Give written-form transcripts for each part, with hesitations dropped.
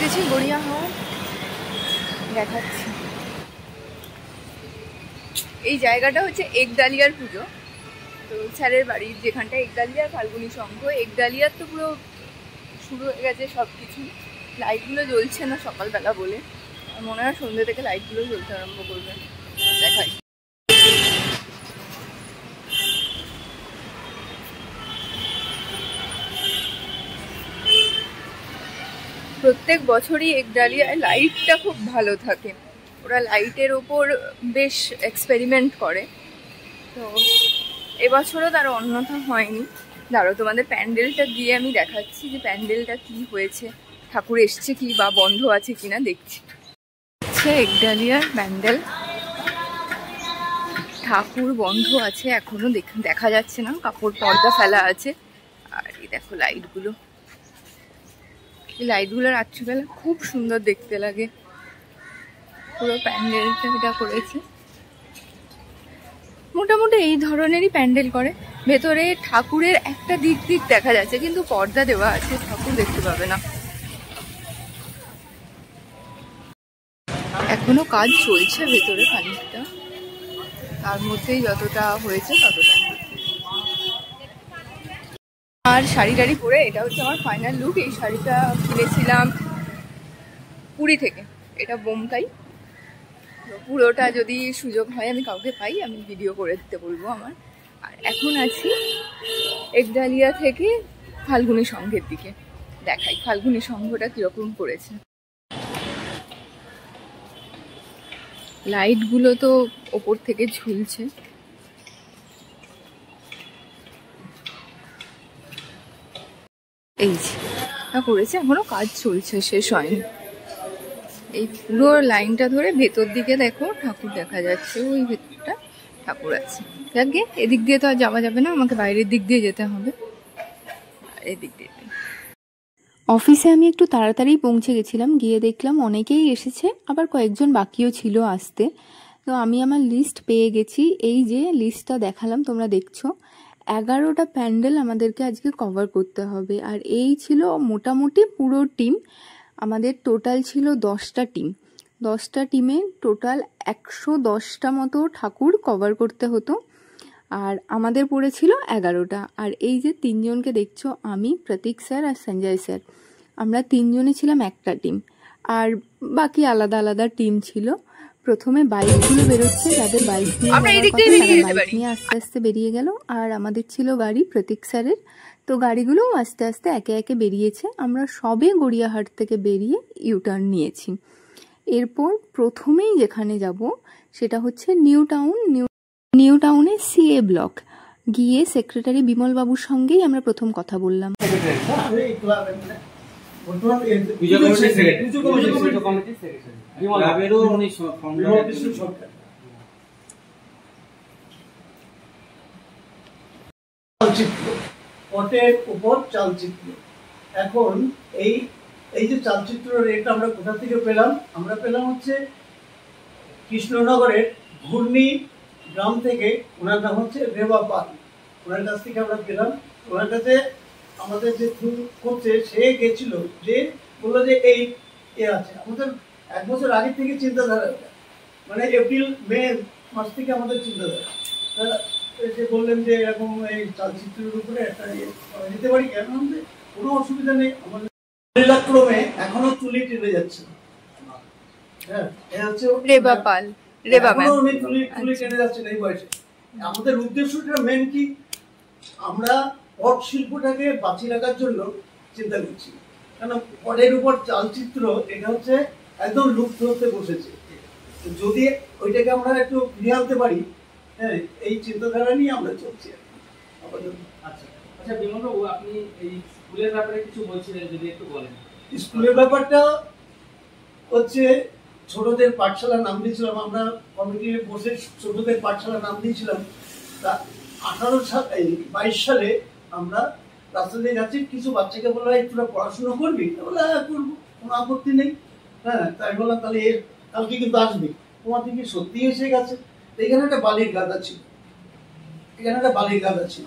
গেছি গড়িয়াহাট, দেখাচ্ছি। এই জায়গাটা হচ্ছে একডালিয়ার পুজো, তো স্যারের বাড়ি যেখানটা একডালিয়া, ফাল্গুনী সংঘ। একডালিয়ার তো পুরো শুরু হয়ে গেছে সব কিছু। লাইটগুলো জ্বলছে না সকালবেলা বলে, মনে হয় সন্ধ্যে থেকে লাইটগুলো জ্বলতে আরম্ভ করবে। দেখাই। প্রত্যেক বছরই একডালিয়ায় লাইটটা খুব ভালো থাকে, ওরা লাইটের ওপর বেশ এক্সপেরিমেন্ট করে। তো এবছরও তার অন্যথা হয়নি। দাঁড়ো, তোমাদের প্যান্ডেলটা দিয়ে আমি দেখাচ্ছি যে প্যান্ডেলটা কি হয়েছে, ঠাকুর এসছে কি বা বন্ধ আছে কিনা দেখছি। একডালিয়ার প্যান্ডেল, ঠাকুর বন্ধ আছে এখনো, দেখা যাচ্ছে না, কাপড় পর্দা ফেলা আছে। আর এই দেখো লাইটগুলো, এই লাইটগুলো রাত্রিবেলা খুব সুন্দর দেখতে লাগে। পুরো প্যান্ডেলটা এটা করেছে, মোটামুটি এই ধরনেরই প্যান্ডেল করে। ভেতরে ঠাকুরের একটা দিক দেখা যাচ্ছে, কিন্তু পর্দা দেওয়া আছে, ঠাকুর দেখতে পাবে না। এখনো কাজ চলছে ভেতরে খানিকটা, তার মধ্যেই যতটা হয়েছে ততটা। আর শাড়ি টাড়ি পরে এটা হচ্ছে আমার ফাইনাল লুক। এই শাড়িটা কিনেছিলাম পুরী থেকে, এটা বোমকাই। পুরোটা যদি সুযোগ হয়, আমি কাউকে পাই, আমি ভিডিও করে দিতে বলবো আমার। আর এখন আছি একডালিয়া থেকে ফাল্গুনী সংঘের দিকে, দেখাই ফাল্গুনী সংঘটা কিরকম করেছে। লাইটগুলো তো ওপর থেকে ঝুলছে। এই যে করেছে, এখনো কাজ চলছে, শেষ হয়নি। এই পুরো লাইনটা ধরে ভেতর দিকে দেখো ঠাকুর দেখা যাচ্ছে, ওই ভেতরটা ঠাকুর আছে। যাকে এদিক দিয়ে তো আর যাওয়া যাবে না, আমাকে বাইরের দিক দিয়ে যেতে হবে। এদিক দিয়ে অফিসে আমি একটু তাড়াতাড়ি পৌঁছে গেছিলাম, গিয়ে দেখলাম অনেকেই এসেছে, আবার কয়েকজন বাকিও ছিল আসতে। তো আমি আমার লিস্ট পেয়ে গেছি, এই যে লিস্টটা দেখালাম তোমরা দেখছো। 11টা প্যান্ডেল আমাদেরকে আজকে কভার করতে হবে, আর এই ছিল মোটামুটি পুরো টিম। আমাদের টোটাল ছিল 10টা টিম, 10টা টিমে টোটাল 110টা মতো ঠাকুর কভার করতে হতো, আর আমাদের পড়েছিল 11টা। আর এই যে 3জনকে দেখছো, আমি, প্রতীক স্যার আর সঞ্জয় স্যার, আমরা 3জনই ছিলাম একটা টিম, আর বাকি আলাদা আলাদা টিম ছিল। প্রথমে বাইকগুলো বেরোচ্ছে, যাদের বাইক নিয়ে বাইক নিয়ে আস্তে আস্তে বেরিয়ে গেল, আর আমাদের ছিল গাড়ি প্রতীক স্যারের। তো গাড়িগুলোও আস্তে আস্তে একে একে বেরিয়েছে। আমরা সবে গড়িয়াহাট থেকে বেরিয়ে ইউটার্ন নিয়েছি। এরপর প্রথমেই যেখানে যাব সেটা হচ্ছে নিউ টাউনে সিএ ব্লক। গিয়ে সেক্রেটারি বিমল বাবুর সঙ্গেই আমরা প্রথম কথা বললাম। পটের উপর চালচিত্র। এখন এই যে চালচিত্র রেট আমরা কোথা থেকে পেলাম? আমরা পেলাম হচ্ছে কৃষ্ণনগরের ঘূর্ণি গ্রাম থেকে, ওনার নাম হচ্ছে রেবা পাল, ওনার কাছ থেকে আমরা পেলাম। ওনার কাছে আমাদের যে করছে, সে গেছিল, যে বললো যে এই আছে। আমাদের 1 বছর আগে থেকে চিন্তাধারা, মানে এপ্রিল মে মাস থেকে আমাদের চিন্তাধারা। যে বললেন যে এরকম এই চালচিত্রের উপরে একটা নিতে পারি, কেন আমাদের কোনো অসুবিধা নেই। আমাদের ক্রমে এখনো চুলি টেনে যাচ্ছে। হ্যাঁ, এটা হচ্ছে রেবা পাল, উনি চুলি টেনে যাচ্ছেন এই বয়সে। আমাদের উদ্দেশ্যটা মেন কি, আমরা পট শিল্পটাকে বাঁচিয়ে রাখার জন্য চিন্তা করছি। কেন পটের উপর চালচিত্র এটা হচ্ছে একদম লুপ্ত হতে বসেছে। যদি ওইটাকে আমরা একটু ফিরিয়ে আনতে পারি, হ্যাঁ, এই চিন্তাধারা নিয়ে আমরা চলছি আপাতত। আচ্ছা আচ্ছা বিমল বাবু, আপনি এই স্কুলের ব্যাপারে কিছু বলছিলেন, যদি একটু বলেন। স্কুলের ব্যাপারটা হচ্ছে, ছোটদের পাঠশালার নাম দিয়েছিলাম আমরা, কমিটি বসে ছোটদের পাঠশালার নাম দিয়েছিলাম। তা 22 সালে আমরা রাস্তা দিয়ে যাচ্ছি, কিছু বাচ্চাকে বলা হয় তোরা পড়াশোনা করবি, বলে হ্যাঁ করবো, কোনো আপত্তি নেই। হ্যাঁ, তাই বললাম তাহলে কালকে কিন্তু আসবি। তোমার দিকে সত্যি এসে গেছে। এখানে একটা বালির গাদা ছিল,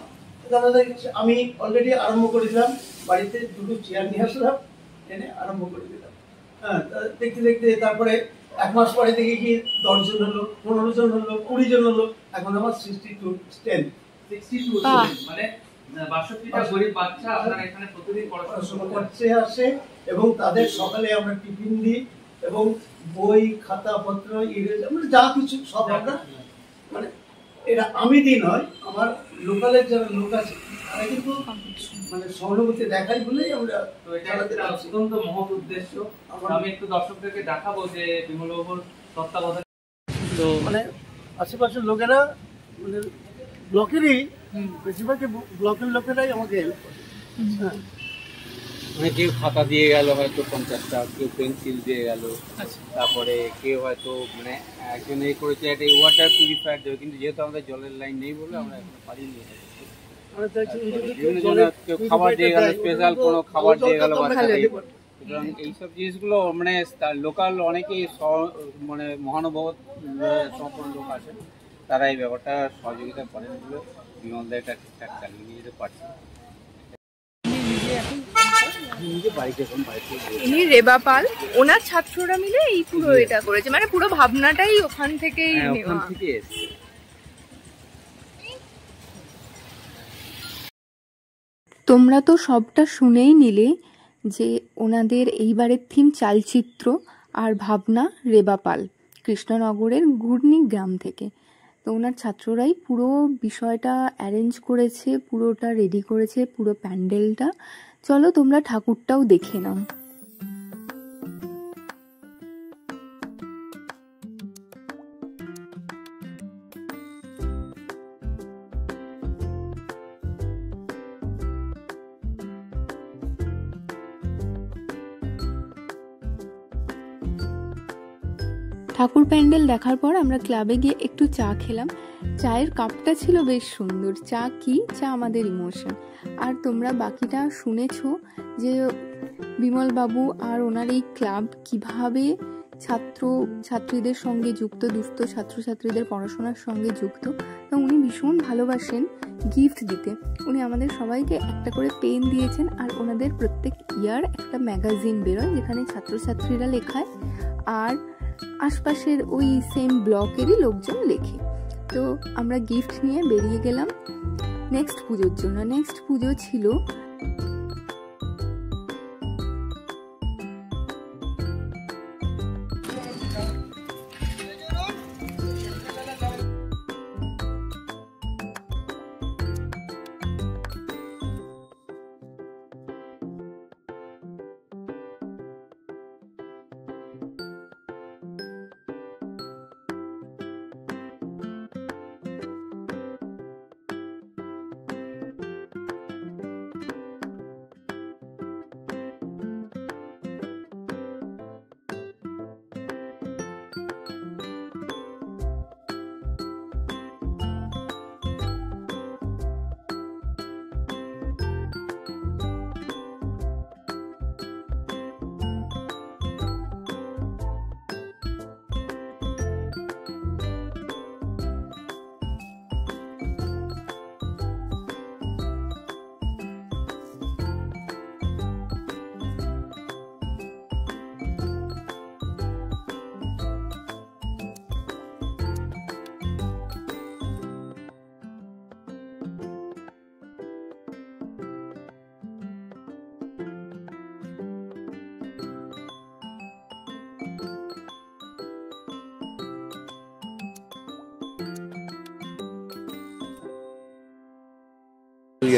আমি অলরেডি আরম্ভ করে দিলাম, বাড়িতে 2টো চেয়ার নিয়ে আসলাম, এনে আরম্ভ করে দিলাম। হ্যাঁ, দেখতে দেখতে তারপরে 1 মাস পরে দেখি কি 10 জন হলো, 15 জন হলো, 20 জন হলো, এখন আমার 62 স্ট্রেন্থ। 62 বাহ। মানে 62টা গরিব বাচ্চা আপনার এখানে প্রতিদিন পড়াশোনা করছে আসে, এবং তাদের সকালে আমরা টিফিন দিই, এবং বই খাতাপত্র ইরেজার মানে যা কিছু সব আমরা মানে এটা আমি দিই নয়, আমার লোকালের যারা লোক আছে তারা কিন্তু মানে সহানুভূতি দেখাই বলেই আমরা তো এটা একটা অত্যন্ত মহৎ উদ্দেশ্য। আমি একটু দর্শকদেরকে দেখাবো যে বিমলবাবুর তত্ত্বাবধানে তো মানে আশেপাশের লোকেরা মানে ব্লকেরই বেশিরভাগ ব্লকের লোকেরাই আমাকে হেল্প করে। হ্যাঁ, মানে কেউ খাতা দিয়ে গেল হয়তো 50টা, কেউ পেন্সিল দিয়ে গেল, তারপরে কেউ হয়তো মানে একজন এই করেছে একটা ওয়াটার পিউরিফায়ার দেবে, কিন্তু যেহেতু আমাদের জলের লাইন নেই বলে আমরা এখন পারিনি। আমরা চাইছি বিভিন্ন জনের কেউ খাবার দিয়ে গেল, স্পেশাল কোনো খাবার দিয়ে গেল বাচ্চাদের। ভালো। সুতরাং এইসব জিনিসগুলো মানে লোকাল অনেকেই মানে মহানুভব সম্পন্ন লোক আছেন, তারা এই ব্যাপারটা সহযোগিতা করেন বলে বিমলদা এটা ঠিকঠাক চালিয়ে নিয়ে যেতে পারছে। নিজে বাড়িতে এখন বাড়িতে ইনি রেবা পাল, ওনার ছাত্ররা মিলে এই পুরো এটা করেছে, মানে পুরো ভাবনাটাই ওখান থেকেই ওখান নেওয়া। থেকে এসছে। তোমরা তো সবটা শুনেই নিলে যে ওনাদের এইবারের থিম চালচিত্র আর ভাবনা রেবা পাল, কৃষ্ণনগরের ঘূর্ণি গ্রাম থেকে। তো ওনার ছাত্ররাই পুরো বিষয়টা অ্যারেঞ্জ করেছে, পুরোটা রেডি করেছে, পুরো প্যান্ডেলটা। চলো তোমরা ঠাকুরটাও দেখে নাও। ঠাকুর প্যান্ডেল দেখার পর আমরা ক্লাবে গিয়ে একটু চা খেলাম। চায়ের কাপটা ছিল বেশ সুন্দর। চা কি? চা আমাদের ইমোশন। আর তোমরা বাকিটা শুনেছো যে বিমল বাবু আর ওনার এই ক্লাব কিভাবে ছাত্রীদের সঙ্গে যুক্ত, দুস্থ ছাত্রছাত্রীদের পড়াশোনার সঙ্গে যুক্ত। তো উনি ভীষণ ভালোবাসেন গিফট দিতে। উনি আমাদের সবাইকে একটা করে পেন দিয়েছেন, আর ওনাদের প্রত্যেক ইয়ার একটা ম্যাগাজিন বেরোয় যেখানে ছাত্রছাত্রীরা লেখায় আর আশপাশের ওই সেম ব্লকেরই লোকজন লেখে। তো আমরা গিফট নিয়ে বেরিয়ে গেলাম নেক্সট পুজোর জন্য। নেক্সট পুজো ছিল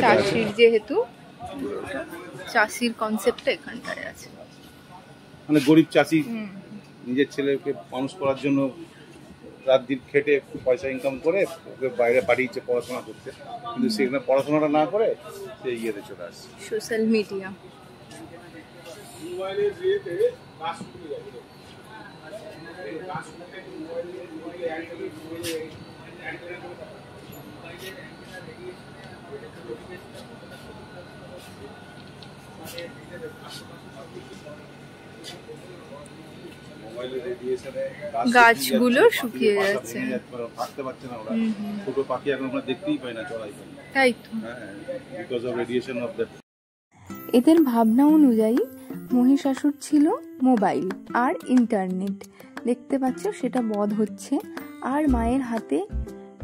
চাষির, যেহেতু চাষির কনসেপ্টটা এখানটায় আছে। মানে গরিব চাষি নিজের ছেলেকে মানুষ করার জন্য রাত দিন খেটে পয়সা ইনকাম করে ওকে বাইরে পাঠিয়েছে পড়াশোনা করতে, কিন্তু সেখানে পড়াশোনাটা না করে সে ইয়েতে চলে আসছে সোশ্যাল মিডিয়া। গাছগুলো শুকিয়ে যাচ্ছে, থাকতে পারছে না ওরা, ছোট পাখি এখন আমরা দেখতেই পাই না, চড়াই পাই না। তাই তো। Because of radiation of that. এদের ভাবনা অনুযায়ী মহিষাসুর ছিল মোবাইল আর ইন্টারনেট, দেখতে পাচ্ছ সেটা বধ হচ্ছে। আর মায়ের হাতে,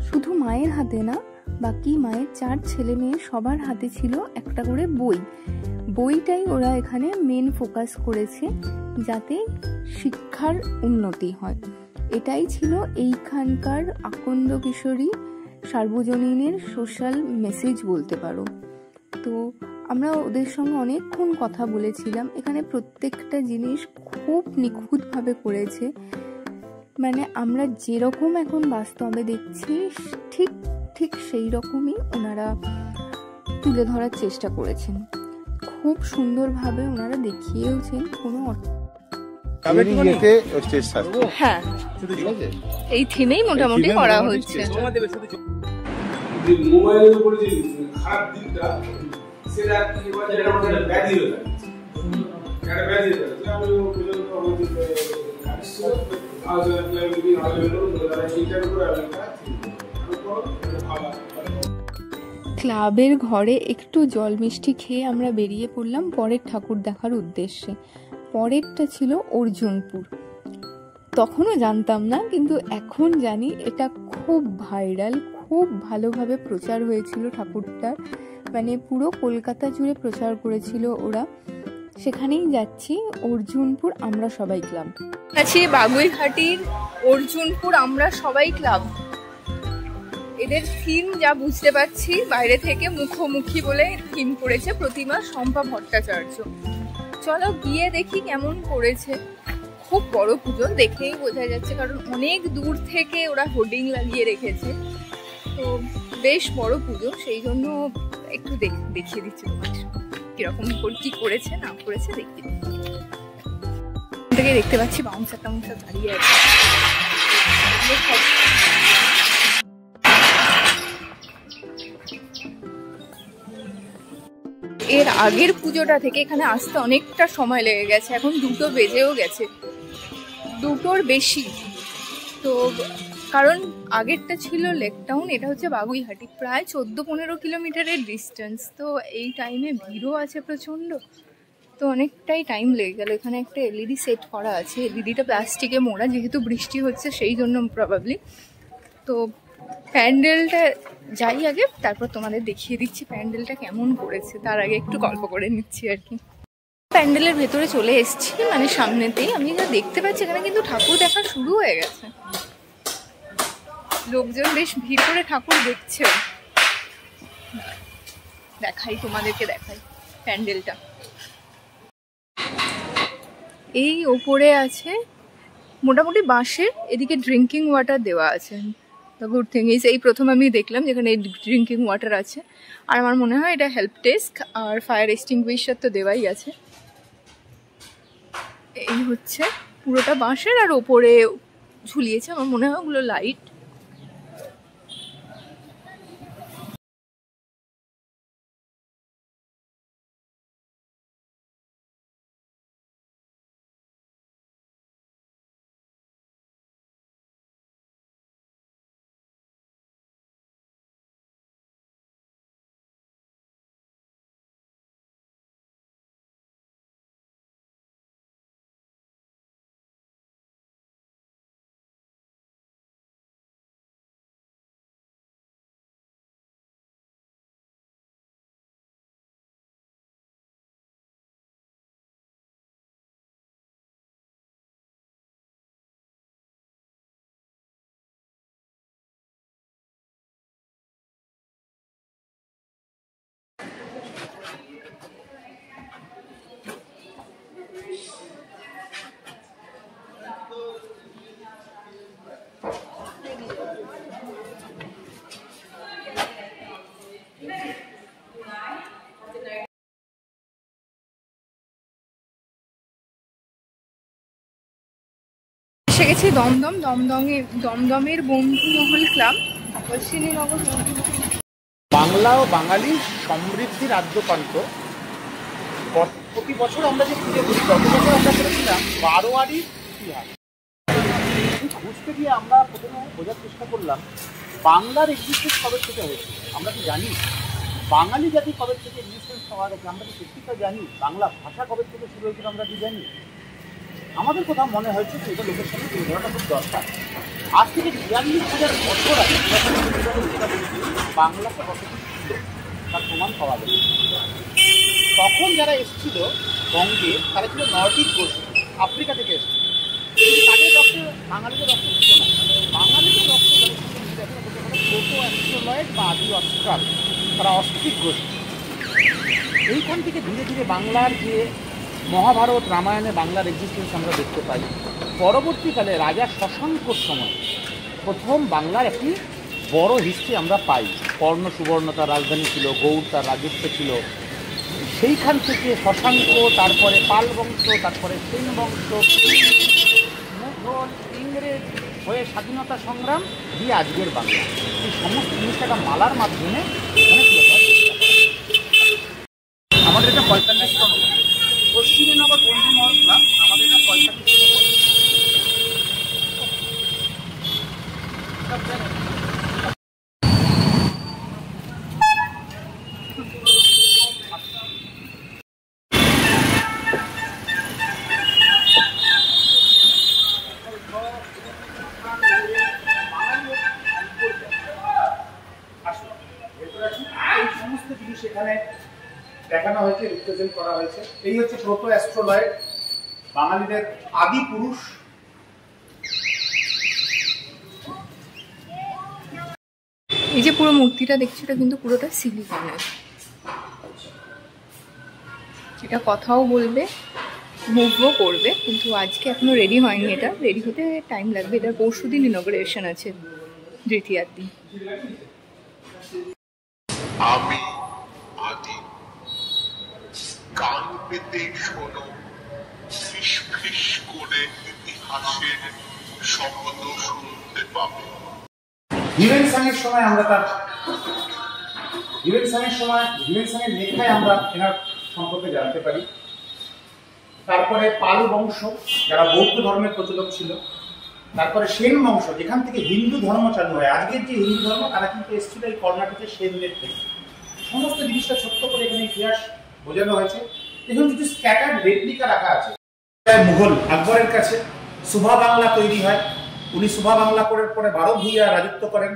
শুধু মায়ের হাতে না, বাকি মায়ের 4 ছেলে মেয়ে সবার হাতে ছিল একটা করে বই। বইটাই ওরা এখানে মেন ফোকাস করেছে, যাতে শিক্ষার উন্নতি হয়। এটাই ছিল এইখানকার আকন্দ কিশোরী সার্বজনীনের সোশ্যাল মেসেজ বলতে পারো। তো আমরা ওদের সঙ্গে অনেকক্ষণ কথা বলেছিলাম। এখানে প্রত্যেকটা জিনিস খুব নিখুঁতভাবে করেছে, মানে আমরা যেরকম এখন বাস্তবে দেখছি ঠিক ঠিক সেই রকমই ওনারা তুলে ধরার চেষ্টা করেছেন। খুব সুন্দরভাবে ওনারা দেখিয়েওছেন। কোনো হ্যাঁ, এই থিমেই মোটামুটি করা হচ্ছে। মোবাইলের উপরে যে খারাপ দিকটা সেটা ব্যাধি হয়ে যাচ্ছে, একটা ব্যাধি হয়ে যাচ্ছে। আমি পর্যন্ত ক্লাবের ঘরে একটু জল মিষ্টি খেয়ে আমরা বেরিয়ে পড়লাম পরের ঠাকুর দেখার উদ্দেশ্যে। পরেরটা ছিল অর্জুনপুর। তখনও জানতাম না, কিন্তু এখন জানি এটা খুব ভাইরাল, খুব ভালোভাবে প্রচার হয়েছিল ঠাকুরটার, মানে পুরো কলকাতা জুড়ে প্রচার করেছিল ওরা। সেখানেই যাচ্ছি, অর্জুনপুর আমরা সবাই ক্লাব। আছি বাগুইঘাটির অর্জুনপুর আমরা সবাই ক্লাব। এদের থিম যা বুঝতে পারছি বাইরে থেকে, মুখোমুখি বলে থিম করেছে প্রতিমা শম্পা ভট্টাচার্য। চলো গিয়ে দেখি কেমন করেছে। খুব বড় পুজো, দেখেই বোঝা যাচ্ছে, কারণ অনেক দূর থেকে ওরা হোর্ডিং লাগিয়ে রেখেছে। তো বেশ বড় পুজো, সেই জন্য একটু দেখিয়ে দিচ্ছি কিরকম কি করেছে না করেছে দেখিয়ে দিচ্ছি। থেকে দেখতে পাচ্ছি বাউন্সার টাউন্সার দাঁড়িয়ে আছে। এর আগের পুজোটা থেকে এখানে আসতে অনেকটা সময় লেগে গেছে, এখন 2টো বেজেও গেছে, 2টোর বেশি। তো কারণ আগেরটা ছিল লেক টাউন, এটা হচ্ছে বাগুইহাটি, প্রায় 14-15 কিলোমিটারের ডিস্টেন্স। তো এই টাইমে ভিড়ও আছে প্রচণ্ড, তো অনেকটাই টাইম লেগে গেল। এখানে একটা এলইডি সেট করা আছে, এলইডিটা প্লাস্টিকে মোড়া, যেহেতু বৃষ্টি হচ্ছে সেই জন্য প্রবাবলি। তো প্যান্ডেলটা যাই আগে, তারপর তোমাদের দেখিয়ে দিচ্ছি প্যান্ডেলটা কেমন করেছে। তার আগে একটু গল্প করে নিচ্ছি আর কি। প্যান্ডেলের ভেতরে চলে এসেছি, মানে সামনেতেই। আমি যা দেখতে পাচ্ছি এখানে কিন্তু ঠাকুর দেখা শুরু হয়ে গেছে, লোকজন বেশ ভিড় করে ঠাকুর দেখছে। দেখাই তোমাদেরকে, দেখাই প্যান্ডেলটা। এই ওপরে আছে মোটামুটি বাঁশের, এদিকে ড্রিঙ্কিং ওয়াটার দেওয়া আছে। দ্য গুড থিং ইজ, এই প্রথম আমি দেখলাম যেখানে ড্রিঙ্কিং ওয়াটার আছে। আর আমার মনে হয় এটা হেল্প ডেস্ক, আর ফায়ার এক্সটিংগুইশার তো দেওয়াই আছে। এই হচ্ছে পুরোটা বাঁশের, আর ওপরে ঝুলিয়েছে আমার মনে হয় ওগুলো লাইট। এসে গেছি দমদম। দমদমের বন্ধুমহল ক্লাব, অশ্বিনীনগর বাংলা ও বাঙালির সমৃদ্ধির আদ্যপান্ত। প্রতি বছর আমরা যে পুজো করি, গত বছর আমরা করেছিলাম বারোয়ারির ইতিহাস। খুঁজতে গিয়ে আমরা প্রথমে বোঝার চেষ্টা করলাম বাংলার এক্সিস্টেন্স কবে থেকে হয়েছে। আমরা কি জানি বাঙালি জাতি কবে থেকে এক্সিস্টেন্স পাওয়া গেছে আমরা কি সত্যিটা জানি? বাংলা ভাষা কবে থেকে শুরু হয়েছিল আমরা কি জানি? আমাদের কোথাও মনে হয়েছে যে এটা লোকের সঙ্গে তুলে ধরাটা খুব দরকার। আজ থেকে ৪২,০০০ বছর আগে বাংলাতে কত কিছু ছিল তার প্রমাণ পাওয়া গেছে। তখন যারা এসেছিল বঙ্গে তারা ছিল নর্ডিক গোষ্ঠী, আফ্রিকা থেকে এসেছিল। কিন্তু তাদের রক্তে বাঙালিদের রক্ত ছিল না। বাঙালিদের রক্ত প্রোটো অ্যাস্ট্রোলয়েড বা আদি অস্ট্রাল, তারা অস্ট্রিক গোষ্ঠী। এইখান থেকে ধীরে ধীরে বাংলার যে মহাভারত রামায়ণে বাংলার এক্সিস্টেন্স আমরা দেখতে পাই। পরবর্তীকালে রাজা শশাঙ্কর সময় প্রথম বাংলার একটি বড় হিস্ট্রি আমরা পাই। কর্ণ সুবর্ণ তার রাজধানী ছিল, গৌড় তার রাজত্ব ছিল। সেইখান থেকে শশাঙ্ক, তারপরে পাল বংশ, তারপরে সেন বংশ, মুঘল, ইংরেজ হয়ে স্বাধীনতা সংগ্রাম দিয়ে আজকের বাংলা। এই সমস্ত জিনিসটা মালার মাধ্যমে এখানে তুলে ধরার চেষ্টা করা। আমাদের এটা ৪৫ জন পশ্চিমনগর বন্ধু মহল ক্লাব, আমাদের এটা ৪৫ জন। এই সমস্ত জিনিস এখানে দেখানো হয়েছে, রিপ্রেজেন্ট করা হয়েছে। এই হচ্ছে প্রোটো অ্যাস্ট্রোলয়েড, বাঙালিদের আদি পুরুষ। এই যে পুরো মূর্তিটা দেখছি এটা কিন্তু পুরোটা সিলিকনের। এটা কথাও বলবে, মুভও করবে, কিন্তু আজকে এখনো রেডি হয়নি। এটা রেডি হতে টাইম লাগবে। এটা পরশুদিন ইনগ্রেশন আছে, দ্বিতীয়ার দিন। আমি আদি, কান পেতে শোনো, ফিস ফিস করে ইতিহাসের শব্দ শুনতে পাবে। হিউয়েনসাংয়ের সময় আমরা তার হিউয়েনসাংয়ের লেখায় আমরা এনার সম্পর্কে জানতে পারি। তারপরে পাল বংশ, যারা বৌদ্ধ ধর্মের প্রচলক ছিল। তারপরে সেন বংশ, যেখান থেকে হিন্দু ধর্ম চালু হয়। আজকের যে হিন্দু ধর্ম তারা কিন্তু এসেছিল এই কর্ণাটকের সেনদের থেকে। সমস্ত জিনিসটা ছোট্ট করে এখানে ইতিহাস বোঝানো হয়েছে। দেখুন কিছু স্ক্যাটার্ড রেপ্লিকা রাখা আছে। মুঘল আকবরের কাছে সুভা বাংলা তৈরি হয়। উনি সুভা বাংলা করার পরে ১২ ভূঁইয়া রাজত্ব করেন।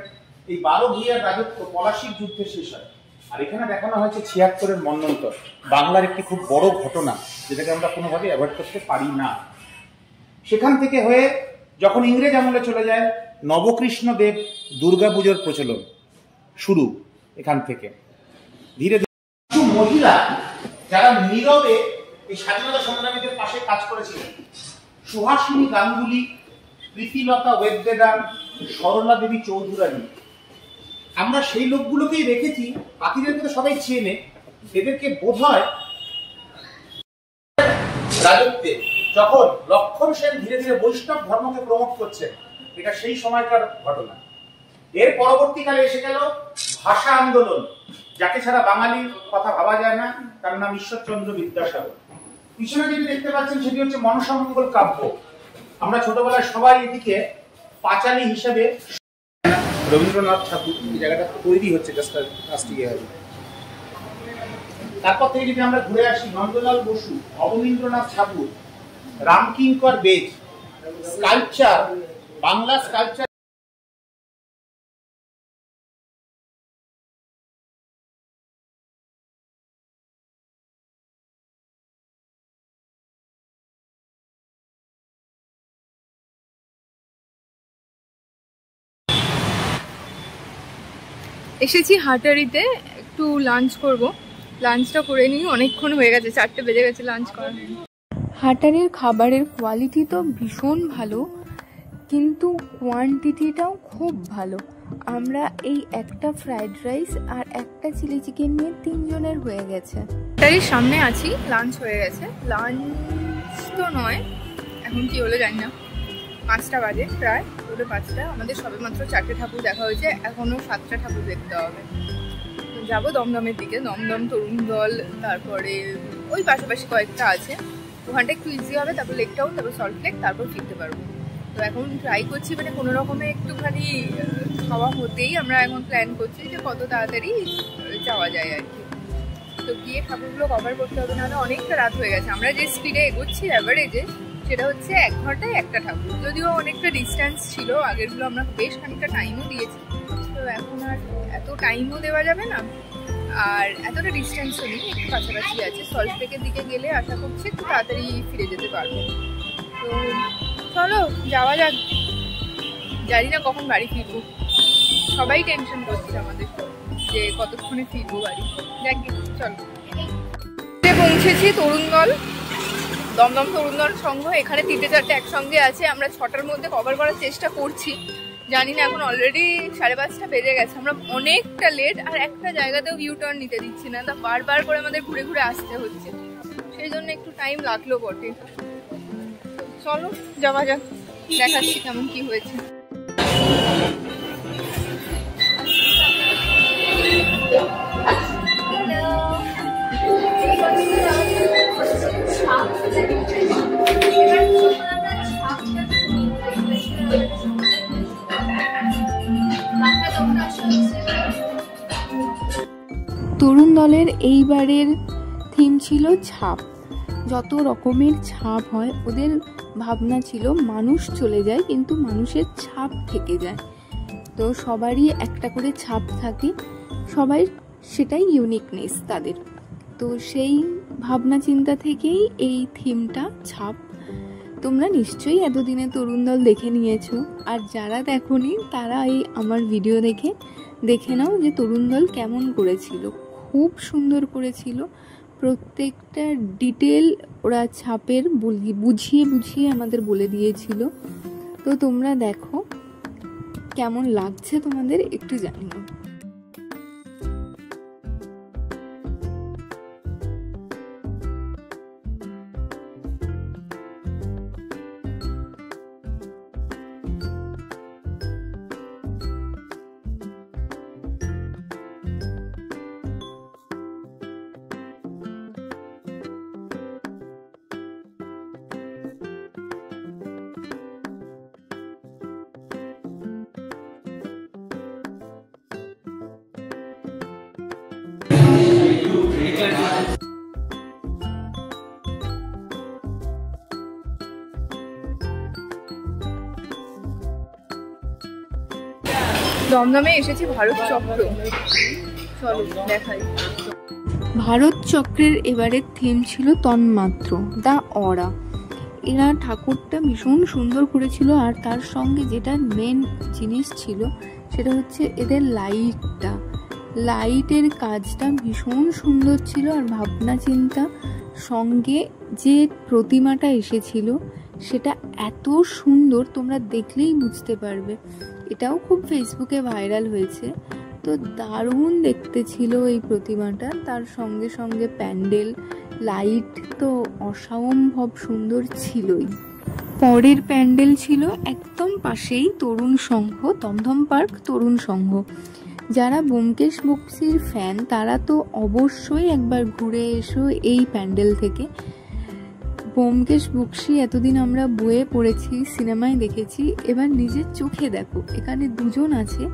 এই ১২ ভূঁইয়ার রাজত্ব পলাশির যুদ্ধে শেষ হয়। আর এখানে দেখানো হয়েছে ৭৬-এর মন্বন্তর, বাংলার একটি খুব বড় ঘটনা যেটাকে আমরা কোনোভাবে অ্যাভয়েড করতে পারি না। সেখান থেকে হয়ে যখন ইংরেজ আমলে চলে যায়, নবকৃষ্ণ দেব দুর্গাপুজোর প্রচলন শুরু এখান থেকে। ধীরে ধীরে কিছু মহিলা যারা নীরবে এই স্বাধীনতা সংগ্রামীদের পাশে কাজ করেছিলেন, সুহাসিনী গাঙ্গুলি, প্রীতিলতা ওয়েদবেদান, সরলা দেবী চৌধুরানী, আমরা সেই লোকগুলোকেই রেখেছি। বাকিদেরকে তো সবাই চেনে। এদেরকে বোধ হয় রাজত্বে যখন লক্ষণ সেন ধীরে ধীরে বৈষ্ণব ধর্মকে প্রমোট করছেন, এটা সেই সময়কার ঘটনা। এর পরবর্তীকালে এসে গেল ভাষা আন্দোলন, যাকে ছাড়া বাঙালির কথা ভাবা যায় না। তার নাম ঈশ্বরচন্দ্র বিদ্যাসাগর। পিছনে যেটি দেখতে পাচ্ছেন সেটি হচ্ছে মনসামঙ্গল কাব্য। আমরা ছোটবেলায় সবাই এটিকে পাঁচালী হিসেবে, রবীন্দ্রনাথ ঠাকুর এই জায়গাটা তৈরি হচ্ছে তারপর থেকে যদি আমরা ঘুরে আসি, নন্দলাল বসু, অবনীন্দ্রনাথ ঠাকুর, রামকিঙ্কর বেজ, স্কাল্পচার, বাংলা স্কাল্পচার। এসেছি হাটারিতে, একটু লাঞ্চ করব। লাঞ্চটা করে নিই, অনেকক্ষণ হয়ে গেছে, 4টে বেজে গেছে লাঞ্চ করা। হাটারির খাবারের কোয়ালিটি তো ভীষণ ভালো, কিন্তু কোয়ান্টিটিটাও খুব ভালো। আমরা এই একটা ফ্রাইড রাইস আর একটা চিলি চিকেন নিয়ে 3 জনের হয়ে গেছে। হাটারির সামনে আছি, লাঞ্চ হয়ে গেছে। লাঞ্চ তো নয়, এখন কি হলো জানি না, 5টা বাজে প্রায়, পুরো 5টা। আমাদের সবে মাত্র 4টে ঠাকুর দেখা হয়েছে, এখনও 7টা ঠাকুর দেখতে হবে। যাবো দমদমের দিকে, দমদম, তরুণ দল, তারপরে ওই পাশাপাশি কয়েকটা আছে, ওখানটা একটু ইজি হবে। তারপর লেক টাউন, তারপর সল্ট লেক, তারপর ফিরতে পারবো। তো এখন ট্রাই করছি, মানে কোনো রকমে একটুখানি খাওয়া হতেই আমরা এখন প্ল্যান করছি যে কত তাড়াতাড়ি যাওয়া যায় আর কি। তো গিয়ে ঠাকুরগুলো কভার করতে হবে, নাহলে অনেকটা রাত হয়ে গেছে। আমরা যে স্পিডে এগোচ্ছি অ্যাভারেজে সেটা হচ্ছে 1 ঘন্টায় একটা ঠাকুর, যদিও অনেকটা ডিস্টেন্স ছিল, আগেরগুলো আমরা বেশ খানিকটা টাইমও দিয়েছি। তো এখন আর এত টাইমও দেওয়া যাবে না, আর এতটা ডিস্টেন্সও নেই, একটু কাছাকাছি আছে। সল্টলেকের দিকে গেলে আশা করছি একটু তাড়াতাড়ি ফিরে যেতে পারবো। তো চলো যাওয়া যাক, জানি না কখন বাড়ি ফিরবো, সবাই টেনশন করছে আমাদের যে কতক্ষণে ফিরবো বাড়ি। দেখ চলো, পৌঁছেছি তরুণদল, দমদম তরুণদল সংঘ। এখানে 3টে-4টে একসঙ্গে আছে, আমরা 6টার মধ্যে কভার করার চেষ্টা করছি। জানি না, এখন অলরেডি 5:30 বেজে গেছে, আমরা অনেকটা লেট, আর একটা জায়গাতেও ইউ টার্ন নিতে দিচ্ছি না, তা বারবার করে আমাদের ঘুরে ঘুরে আসতে হচ্ছে, সেই জন্য একটু টাইম লাগলো বটে। চলো যাওয়া যাক, দেখাচ্ছি কেমন কি হয়েছে। তরুণ দলের এইবারের থিম ছিল ছাপ। যত রকমের ছাপ হয়, ওদের ভাবনা ছিল মানুষ চলে যায় কিন্তু মানুষের ছাপ থেকে যায়। তো সবারই একটা করে ছাপ থাকে, সবাই সেটাই ইউনিকনেস তাদের। তো সেই ভাবনা চিন্তা থেকেই এই থিমটা ছাপ। তোমরা নিশ্চয়ই এতদিনে তরুণ দল দেখে নিয়েছো, আর যারা দেখোনি তারা এই আমার ভিডিও দেখে নাও যে তরুণ দল কেমন করেছিল। খুব সুন্দর করেছিল, প্রত্যেকটা ডিটেল ওরা ছাপের বুঝিয়ে বুঝিয়ে আমাদের বলে দিয়েছিল। তো তোমরা দেখো কেমন লাগছে তোমাদের একটু জানিও। দমদমে এসেছি ভারত চক্র, চলো দেখাই। ভারত চক্রের এবারের থিম ছিল তন্মাত্র, দ্য অরা। এরা ঠাকুরটা ভীষণ সুন্দর করেছিল, আর তার সঙ্গে যেটা মেন জিনিস ছিল সেটা হচ্ছে এদের লাইটের কাজটা ভীষণ সুন্দর ছিল। আর ভাবনা চিন্তা সঙ্গে যে প্রতিমাটা এসেছিল সেটা এত সুন্দর, তোমরা দেখলেই বুঝতে পারবে। এটাও খুব ফেসবুকে ভাইরাল হয়েছে। তো দারুণ দেখতে ছিল এই প্রতিমাটা, তার সঙ্গে সঙ্গে প্যান্ডেল, লাইট তো অসম্ভব সুন্দর ছিলই। পরের প্যান্ডেল ছিল একদম পাশেই তরুণ সংঘ, দমদম পার্ক তরুণ সংঘ। যারা ব্যোমকেশ বক্সির ফ্যান তারা তো অবশ্যই একবার ঘুরে এসো এই প্যান্ডেল থেকে। ব্যোমকেশ বক্সি এতদিন আমরা বইয়ে পড়েছি, সিনেমায় দেখেছি, এবার নিজের চোখে দেখো। এখানে দুজন আছে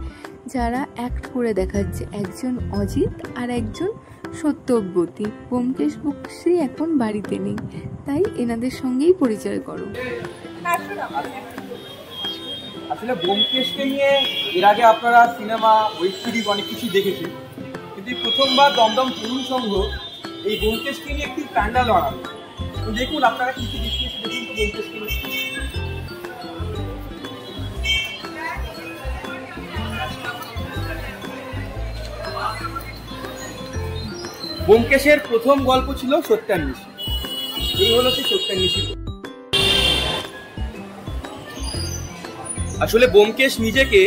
যারা অ্যাক্ট করে দেখাচ্ছে, একজন অজিত আর একজন সত্যব্রতী। ব্যোমকেশ বক্সি এখন বাড়িতে নেই, তাই এনাদের সঙ্গেই পরিচয় করো। আসলে ব্যোমকেশকে নিয়ে এর আগে আপনারা সিনেমা, ওয়েব সিরিজ অনেক কিছু দেখেছেন, কিন্তু প্রথমবার দমদম তরুণ সংঘ এই ব্যোমকেশকে নিয়ে একটি প্যান্ডেল বানালো। তো দেখুন আপনারা কি কি দেখিয়েছে, দেখুন তো ব্যোমকেশকে নিয়ে। ব্যোমকেশের প্রথম গল্প ছিল সত্যান্বেষী, এই হলো সেই সত্যান্বেষী। আসলে ব্যোমকেশ নিজেকে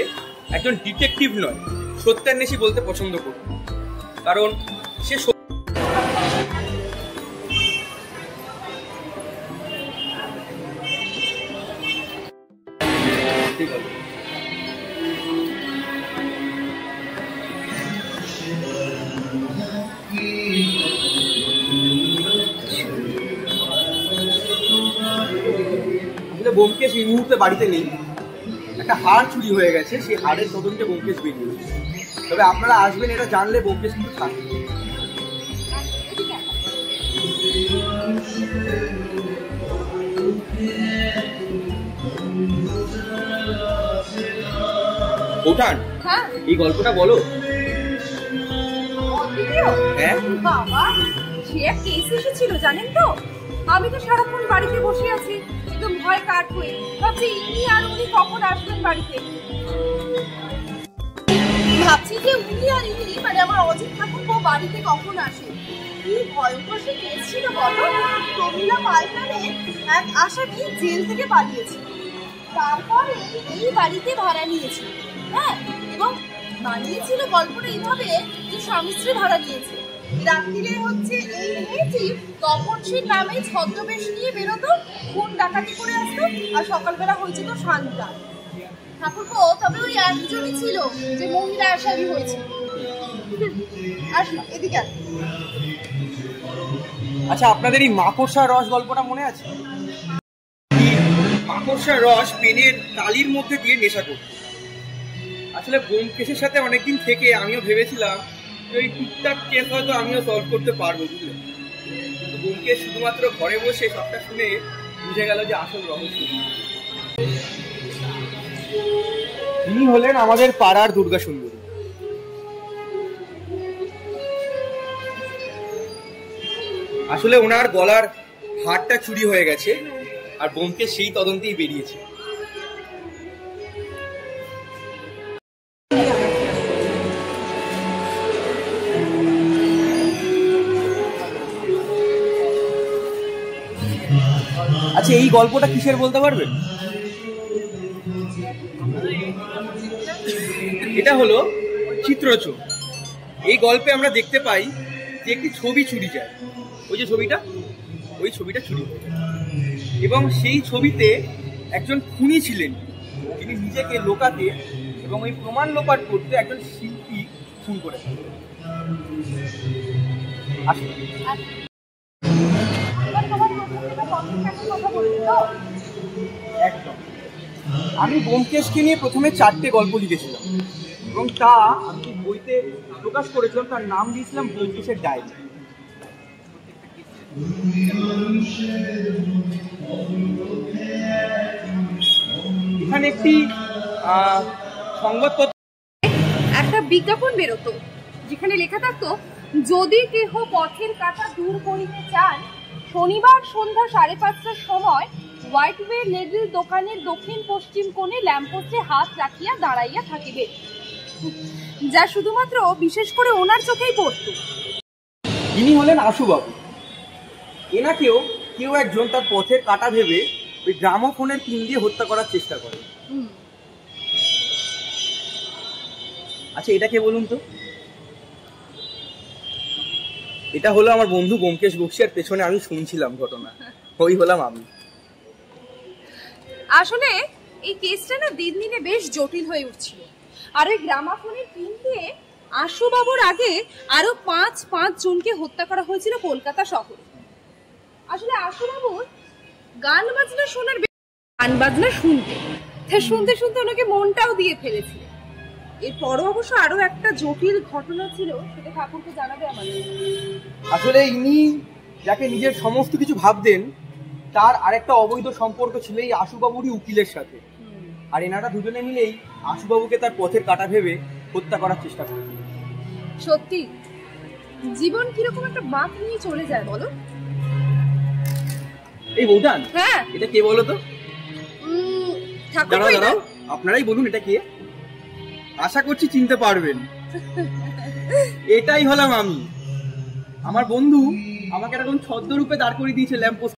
একজন ডিটেকটিভ নয়, সত্যান্বেষী বলতে পছন্দ করত, কারণ সে ব্যোমকেশ এই মুহূর্তে বাড়িতে নেই, একটা হাড় চুরি হয়ে গেছে, সেই হাড়ের তদন্তে ব্যোমকেশ বেরিয়েছে। তবে আপনারা আসবেন এটা জানলে ব্যোমকেশ কিন্তু থাকবে। ভুটান, এই গল্পটা বলো। হ্যাঁ বাবা, সে এক কেস এসেছিল জানেন তো। আমি তো সারাক্ষণ বাড়িতে বসে আছি, একদম ভয় কাট হয়ে ভাবছি ইনি আর উনি কখন আসবেন বাড়িতে। ভাবছি যে উনি আর ইনি মানে আমার অজিত ঠাকুর বাড়িতে কখন আসে। কি ভয়ঙ্কর সে কেস ছিল বলো। প্রমীলা পাল নামে এক আসামি জেল থেকে পালিয়েছে, তারপরে এই বাড়িতে ভাড়া নিয়েছিল। হ্যাঁ, এবং বানিয়েছিল গল্পটা এইভাবে যে স্বামী স্ত্রী ভাড়া নিয়েছে। রাত্রিরে হচ্ছে এই মেয়েটি তপনশীল নামে ছদ্মবেশ নিয়ে বেরোতো, খুন ডাকাতি করে আসতো, আর সকালবেলা হয়েছে তো শান্তা ঠাকুরপো। তবে ওই একজনই ছিল যে মহিলা আসামি হয়েছে। আসলো এদিকে। আচ্ছা, আপনাদের এই মাকড়সার রস গল্পটা মনে আছে? মাকড়সার রস পেনের কালির মধ্যে দিয়ে নেশা করত। আসলে ব্যোমকেশের সাথে অনেকদিন থেকে আমিও ভেবেছিলাম যে ওই টুকটাক কেস হয়তো আমিও সলভ করতে পারবো, বুঝলেন। কিন্তু ব্যোমকেশ শুধুমাত্র ঘরে বসে সবটা শুনে বুঝে গেল যে আসল রহস্য। তিনি হলেন আমাদের পাড়ার দুর্গা সুন্দরী। আসলে ওনার গলার হারটা চুরি হয়ে গেছে, আর ব্যোমকেশ সেই তদন্তেই বেরিয়েছে। আচ্ছা, এই গল্পটা কিসের বলতে পারবেন? এটা হলো চিত্রচোর। এই গল্পে আমরা দেখতে পাই যে একটি ছবি চুরি যায়। ওই যে ছবিটা, ওই ছবিটা চুরি হয়, এবং সেই ছবিতে একজন খুনি ছিলেন, তিনি নিজেকে লোকাতে এবং ওই প্রমাণ লোপাট করতে একজন শিল্পী খুন করে। একদম। আমি ব্যোমকেশকে নিয়ে প্রথমে 4টে গল্প লিখেছিলাম, এবং তা আমি বইতে প্রকাশ করেছিলাম। তার নাম দিয়েছিলাম ব্যোমকেশের ডায়েরি। এখানে একটি সংবাদপত্র, একটা বিজ্ঞাপন বেরোতো যেখানে লেখা থাকতো, যদি কেহ পথের কাঁটা দূর করিতে চান, শনিবার সন্ধ্যা 5:30টার সময় হোয়াইটওয়ে লেডিল দোকানের দক্ষিণ পশ্চিম কোণে ল্যাম্পপোস্টে হাত রাখিয়া দাঁড়াইয়া থাকিবে। যা শুধুমাত্র বিশেষ করে ওনার চোখেই পড়তো। ইনি হলেন আশুবাবু। এনাকেও কেউ একজন তার পথের কাঁটা ভেবে ওই গ্রামোফোনের পিন দিয়ে হত্যা করার চেষ্টা করে। আচ্ছা, এটা কে বলুন তো? এটা হলো আমার বন্ধু ব্যোমকেশ বক্সী, আর পেছনে আমি শুনছিলাম ঘটনা। ওই হলাম আমি। আসলে এই কেসটা না দিন দিনে বেশ জটিল হয়ে উঠছিল, আর ওই গ্রামাফোনের পিন দিয়ে আশুবাবুর আগে আরো 5 জনকে হত্যা করা হয়েছিল কলকাতা শহরে। আসলে আশুবাবুর গান বাজনা শোনার, গান বাজনা শুনতে শুনতে ওনাকে মনটাও দিয়ে ফেলেছিল। এরপরও অবশ্য আরো একটা জটিল ঘটনা ছিল, সেটা ঠাকুরকে জানাবে আমাদের। আসলে ইনি যাকে নিজের সমস্ত কিছু ভাবতেন, তার আরেকটা অবৈধ সম্পর্ক ছিল এই আশুবাবুরই উকিলের সাথে। আর এনারা দুজনে মিলেই আশুবাবুকে তার পথের কাঁটা ভেবে হত্যা করার চেষ্টা করেছিল। সত্যি জীবন কিরকম একটা বাঁক নিয়ে চলে যায় বলো। এই বৌদান, হ্যাঁ, এটা কে বলো তো? দাঁড়াও, আপনারাই বলুন এটা কে। আশা করছি চিনতে পারবেন। এটাই হলাম আমি। আমার বন্ধু আমাকে এরকম ছদ্মরূপে দাঁড় করিয়ে দিয়েছে ল্যাম্পপোস্ট।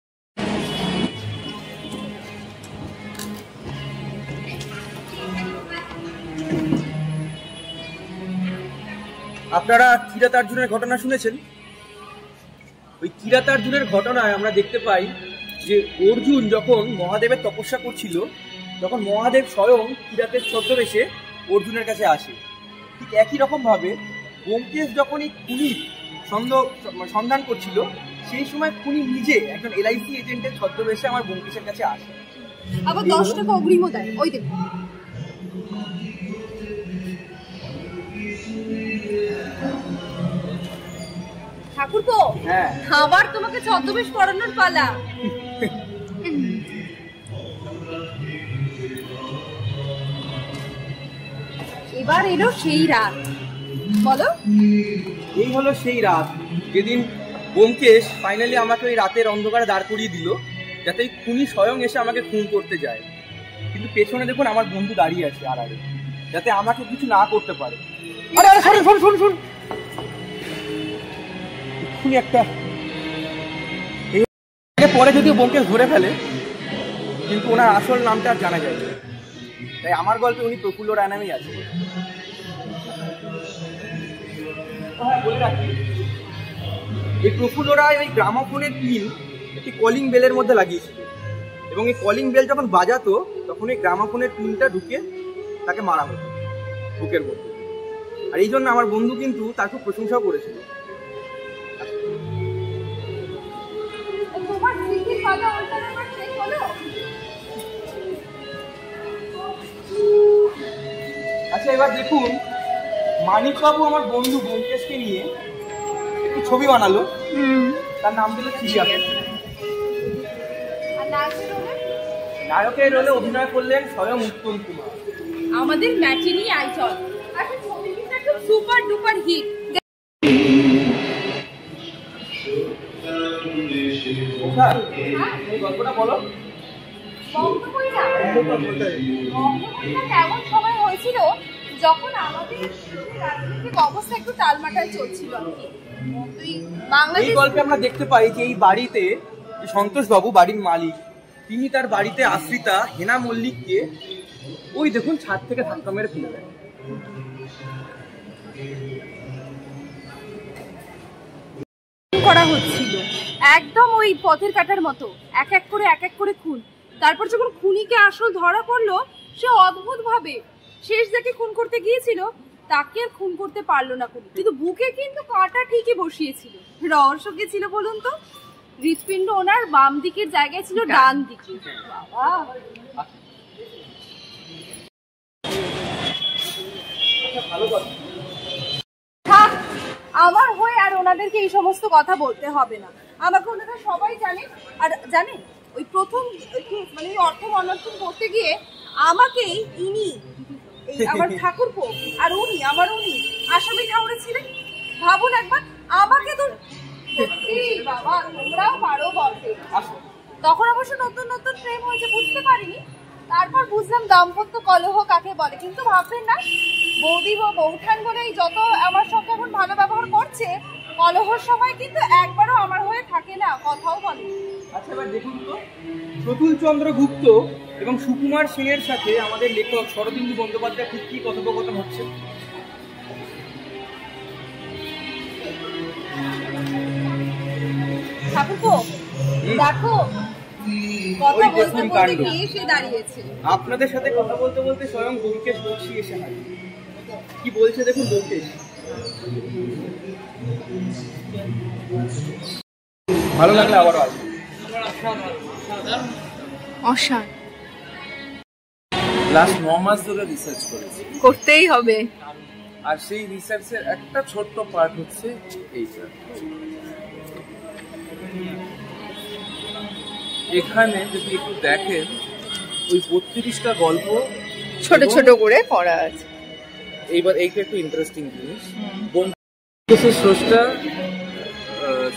আপনারা কিরাতার্জুনের ঘটনা শুনেছেন? ওই কিরাতার্জুনের ঘটনায় আমরা দেখতে পাই যে অর্জুন যখন মহাদেবের তপস্যা করছিল, তখন মহাদেব স্বয়ং কিরাতের ছদ্মবেশে অর্জুনের কাছে আসে। ঠিক একই রকম ভাবে ব্যোমকেশ যখন এই খুনির সন্ধান করছিল, সেই সময় খুনি নিজে একজন LIC এজেন্টের ছদ্মবেশে আমার ব্যোমকেশের কাছে আসে। আবার 10 টাকা অগ্রিমও দেয়। ওই দেখো, ঠাকুরপো, হ্যাঁ আবার তোমাকে ছদ্মবেশ পরানোর পালা। এবার এলো সেই রাত, বলো। এই হলো সেই রাত যেদিন ব্যোমকেশ ফাইনালি আমাকে ওই রাতের অন্ধকারে দাঁড় করিয়ে দিল, যাতে ওই খুনি স্বয়ং এসে আমাকে খুন করতে যায়। কিন্তু পেছনে দেখুন আমার বন্ধু দাঁড়িয়ে আছে আর আরে, যাতে আমাকে কিছু না করতে পারে। আরে আরে শুনুন শুনুন শুনুন শুনুন, খুনি একটা পরে যদিও ব্যোমকেশ ধরে ফেলে, কিন্তু ওনার আসল নামটা আর জানা যায় না। তাই আমার গল্পে উনি প্রফুল্ল রায় নামেই আছে। বলে রাখি, এই প্রফুল্ল রায় ওই গ্রামোফোনের পিন একটি কলিং বেলের মধ্যে লাগিয়েছিল, এবং এই কলিং বেল যখন বাজাতো তখন এই গ্রামোফোনের পিনটা ঢুকে তাকে মারা হতো বুকের মধ্যে। আর এই জন্য আমার বন্ধু কিন্তু তার খুব প্রশংসাও করেছিল। আচ্ছা এবার দেখুন, মানিকবাবু আমার বন্ধু ব্যোমকেশকে নিয়ে একটি ছবি বানালো, তার নাম দিল চিড়িয়াখানা। নায়কের রোলে অভিনয় করলেন স্বয়ং উত্তম কুমার, আমাদের ম্যাটিনি আইডল। আচ্ছা ছবিটা একদম সুপার ডুপার হিট। গল্পটা বলো। এমন সময় হয়েছিল যখন আমাদের রাজনৈতিক অবস্থা একটু টালমাটাল চলছিল। এই গল্পে আমরা দেখতে পাই যে এই বাড়িতে সন্তোষ বাবু বাড়ির মালিক, তিনি তার বাড়িতে আশ্রিতা হেনা মল্লিককে ওই দেখুন ছাদ থেকে ধাক্কা মেরে ফেলে দেয়। করা হচ্ছিল একদম ওই পথের কাটার মতো, এক এক করে খুন। তারপর যখন খুনিকে আসল ধরা পড়লো, সে অদ্ভুত ভাবে শেষ যাকে খুন করতে গিয়েছিল তাকে আর খুন করতে পারলো না খুনি, কিন্তু বুকে কিন্তু কাঁটা ঠিকই বসিয়েছিল। রহস্য কি ছিল বলুন তো? হৃৎপিণ্ড ওনার বাম দিকের জায়গায় ছিল ডান দিকে। আমার হয়ে আর ওনাদেরকে এই সমস্ত কথা বলতে হবে না, আমাকে ওনারা সবাই জানে। আর জানেন ওই প্রথম মানে অর্থ অনর্থন করতে গিয়ে আমাকেই ইনি আমার ঠাকুরপো আর উনি আসামি ঠাউরেছিলেন। ভাবুন একবার, আমাকে তো সত্যি বাবা তোমরাও পারো বলতে। তখন অবশ্য নতুন নতুন প্রেম হয়েছে, বুঝতে পারিনি। তারপর বুঝলাম দাম্পত্য কলহ কাকে বলে। কিন্তু ভাববেন না, বৌদি বা বৌঠান বলেই যত আমার সঙ্গে এখন ভালো ব্যবহার করছে, কলহর সময় কিন্তু একবারও আমার হয়ে থাকে না, কথাও বলে। আচ্ছা এবার দেখুন তো, প্রতুল চন্দ্র গুপ্ত এবং সুকুমার সেনের সাথে আমাদের লেখক শরদিন্দু বন্দ্যোপাধ্যায় ঠিক কি কথোপকথন হচ্ছে। ঠাকুরপো দেখো, কথা বলতে বলতে গিয়ে সে দাঁড়িয়েছে। আপনাদের সাথে কথা বলতে বলতে স্বয়ং ব্যোমকেশ বক্সী এসে হাজির। কি বলছে দেখুন ব্যোমকেশ। ভালো লাগলে আবারও আসবে। অসাধারণ। লাস্ট 9 মাস ধরে রিসার্চ করেছি, করতেই হবে। আর সেই রিসার্চের একটা ছোট্ট পার্ট হচ্ছে এইটা। এখানে যদি একটু দেখেন, ওই 32টা গল্প ছোট ছোট করে করা আছে। এইবার এইটা একটু ইন্টারেস্টিং জিনিস, ব্যোমকেশের স্রষ্টা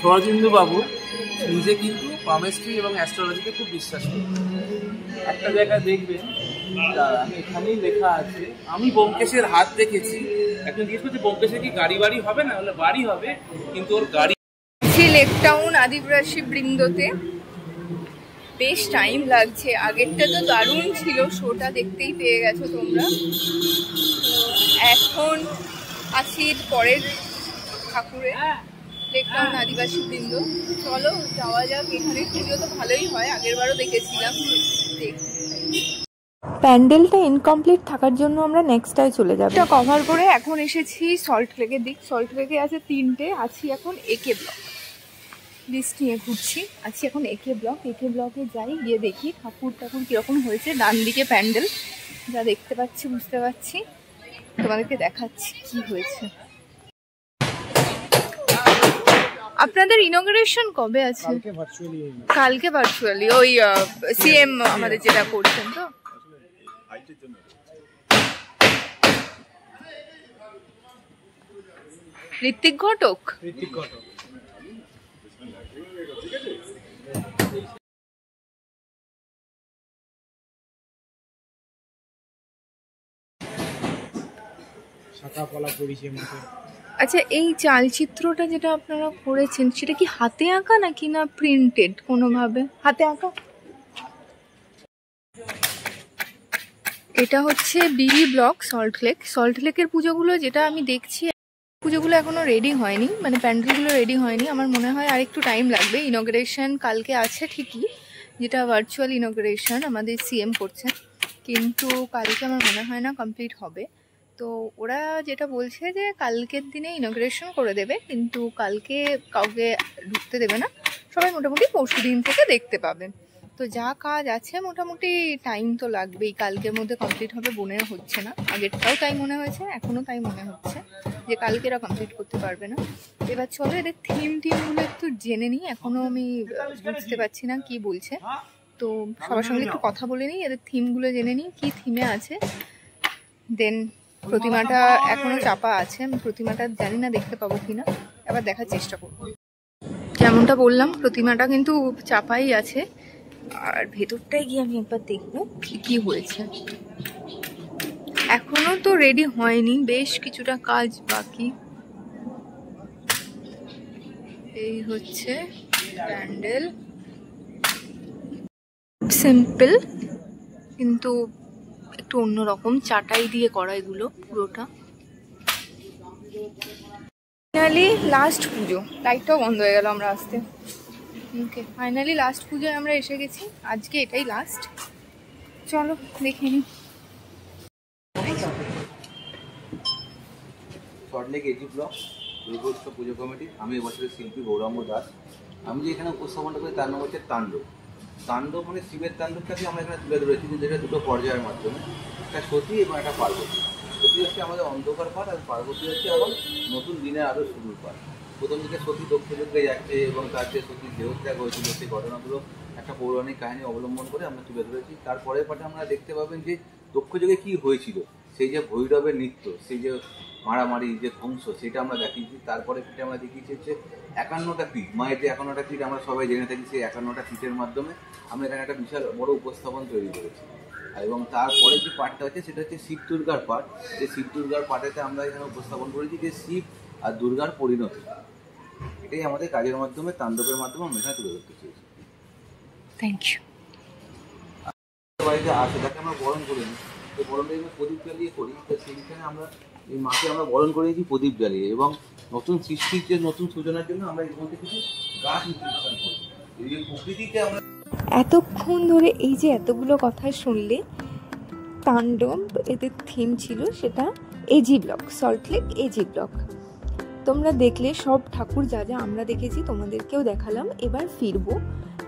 শরদিন্দু বাবু নিজে কিন্তু পামেস্ট্রি এবং অ্যাস্ট্রোলজিকে খুব বিশ্বাস করেন। একটা জায়গায় দেখবেন, আমি এখানেই লেখা আছে, আমি ব্যোমকেশের হাত দেখেছি। এখন জিজ্ঞেস করছি ব্যোমকেশের কি গাড়ি বাড়ি হবে না, হলে বাড়ি হবে, কিন্তু ওর গাড়ি। লেক টাউন আদিবাসী বৃন্দতে বেশ টাইম লাগছে। আগেরটা তো দারুণ ছিল, শোটা দেখতেই পেয়ে গেছো তোমরা। এখন আছি পরের ঠাকুরে, লেক টাউন আদিবাসী বৃন্দ। চলো যাওয়া যাক। এখানে পুজো তো ভালোই হয়, আগেরবারও দেখেছিলাম। প্যান্ডেলটা ইনকমপ্লিট থাকার জন্য আমরা নেক্সটটায় চলে যাব। এটা কভার করে এখন এসেছি সল্ট লেকের দিক। সল্ট লেকে আছে 3টে, আছি এখন একে ব্লক। লিস্ট নিয়ে ঘুরছি, আছি এখন একে ব্লক। একে ব্লকে যাই, গিয়ে দেখি ঠাকুর কিরকম হয়েছে। ডান দিকে প্যান্ডেল, যা দেখতে পাচ্ছি বুঝতে পারছি। তোমাদেরকে দেখাচ্ছি কি হয়েছে। আপনাদের ইনগ্রেশন কবে আছে? কালকে ভার্চুয়ালি ওই সিএম আমাদের যেটা করছেন তো। ঋত্বিক ঘটক। আচ্ছা, এই চালচিত্রটা যেটা আপনারা করেছেন সেটা কি হাতে আঁকা নাকি না প্রিন্টেড কোনোভাবে? হাতে আঁকা। এটা হচ্ছে বিবি ব্লক সল্টলেক। সল্টলেকের পুজোগুলো যেটা আমি দেখছি, পুজোগুলো এখনো রেডি হয়নি, মানে প্যান্ডেলগুলো রেডি হয়নি। আমার মনে হয় আর একটু টাইম লাগবে। ইনগ্রেশন কালকে আছে ঠিকই, যেটা ভার্চুয়াল ইনগ্রেশন আমাদের সিএম করছেন, কিন্তু কালকে আমার মনে হয় না কমপ্লিট হবে। তো ওরা যেটা বলছে যে কালকের দিনে ইনগ্রেশন করে দেবে, কিন্তু কালকে কাউকে ঢুকতে দেবে না, সবাই মোটামুটি পরশু দিন থেকে দেখতে পাবে। তো যা কাজ আছে মোটামুটি টাইম তো লাগবেই, কালকের মধ্যে কমপ্লিট হবে মনে হচ্ছে না। আগেরটাও তাই মনে হয়েছে, এখনও তাই মনে হচ্ছে যে কালকে এরা কমপ্লিট করতে পারবে না। এবার চলো এদের টিমগুলো একটু জেনে নিই, এখনও আমি বুঝতে পারছি না কি বলছে। তো সবার সঙ্গে একটু কথা বলে নিই, এদের থিমগুলো জেনে নিই কি থিমে আছে। দেন প্রতিমাটা এখনো চাপা আছে, আমি প্রতিমাটা জানি না দেখতে পাবো কিনা, এবার দেখার চেষ্টা করবো। যেমনটা বললাম প্রতিমাটা কিন্তু চাপাই আছে, আর ভেতরটায় গিয়ে আমি একবার দেখবো কি হয়েছে। এখনো তো রেডি হয়নি, বেশ কিছুটা কাজ বাকি। এই হচ্ছে প্যান্ডেল, সিম্পল কিন্তু একটু অন্যরকম, চাটাই দিয়ে করা এগুলো পুরোটা। ফাইনালি লাস্ট পুজো, লাইটটাও বন্ধ হয়ে গেল আমরা আসতে। ওকে, ফাইনালি লাস্ট পুজোয় আমরা এসে গেছি, আজকে এটাই লাস্ট। চলো দেখে নিই। সল্টলেক এজি ব্লক দুর্গোৎসব পুজো কমিটি। আমি এবছরের শিল্পী গৌরাঙ্গ দাস। আমি যে এখানে উপস্থাপনটা করি তার নাম হচ্ছে তাণ্ডব। তাণ্ডব মানে শিবের তাণ্ডবটাকে আমরা এখানে তুলে ধরেছি, কিন্তু এটা দুটো পর্যায়ের মাধ্যমে, একটা সতী এবং একটা পার্বতী। সতী হচ্ছে আমাদের অন্ধকার পাঠ, আর পার্বতী হচ্ছে আবার নতুন দিনের আরও শুরুর পাঠ। প্রথম দিকে সতী দক্ষযজ্ঞে যাচ্ছে এবং তার যে সতীর দেহত্যাগ হয়েছিল সেই ঘটনাগুলো একটা পৌরাণিক কাহিনী অবলম্বন করে আমরা তুলে ধরেছি। তারপরের পাঠে আমরা দেখতে পাবেন যে দক্ষযজ্ঞে কী হয়েছিল, সেই যে ভৈরবের নৃত্য, সেই যে মারামারি, যে ধ্বংস, সেটা আমরা দেখিয়েছি। তারপরে পিঠে আমরা দেখিয়েছি হচ্ছে 51টা পীঠ, মায়ের যে 51টা পীঠ আমরা সবাই জেনে থাকি, সেই 51টা পীঠের মাধ্যমে আমরা এখানে একটা বিশাল বড় উপস্থাপন তৈরি করেছি। এবং তারপরে যে পাঠটা হচ্ছে সেটা হচ্ছে শিব দুর্গার পাঠ। যে শিব দুর্গার পাঠেতে আমরা এখানে উপস্থাপন করেছি যে শিব আর দুর্গার পরিণতি। এটাই আমাদের কাজের মাধ্যমে, তাণ্ডবের মাধ্যমে আমরা এখানে তুলে ধরতে চেয়েছি। Thank you. বাড়িতে আসে তাকে আমরা বরণ করে নিই, তো বরণটা আমরা প্রদীপ জ্বালিয়ে করি। তো সেইখানে আমরা এই মাকে আমরা বরণ করেছি প্রদীপ জ্বালিয়ে, এবং নতুন সৃষ্টির যে নতুন সূচনার জন্য আমরা এর মধ্যে কিছু গাছ ইনস্টিটিউশন করি। এই যে প্রকৃতিকে আমরা এতক্ষণ ধরে এই যে এতগুলো কথা শুনলে, তাণ্ডব এদের থিম ছিল, সেটা AG block, Salt Lake AG block. তোমরা দেখলে সব ঠাকুর যা যা আমরা দেখেছি তোমাদেরকেও দেখালাম। এবার ফিরবো,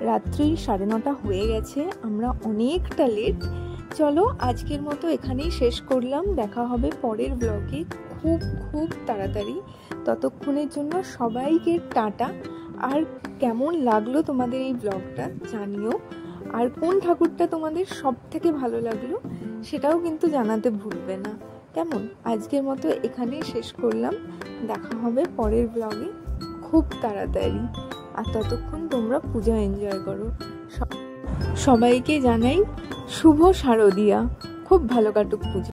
রাত্রি 9:30 হয়ে গেছে, আমরা অনেকটা লেট। চলো আজকের মতো এখানেই শেষ করলাম, দেখা হবে পরের ব্লগে খুব খুব তাড়াতাড়ি। ততক্ষণের জন্য সবাইকে টাটা। আর কেমন লাগলো তোমাদের এই ব্লগটা জানিও, আর কোন ঠাকুরটা তোমাদের সব থেকে ভালো লাগলো সেটাও কিন্তু জানাতে ভুলবে না। কেমন, আজকের মতো এখানেই শেষ করলাম, দেখা হবে পরের ব্লগে খুব তাড়াতাড়ি। আর ততক্ষণ তোমরা পূজা এনজয় করো। সবাইকে জানাই শুভ শারদিয়া, খুব ভালো কাটুক পুজো।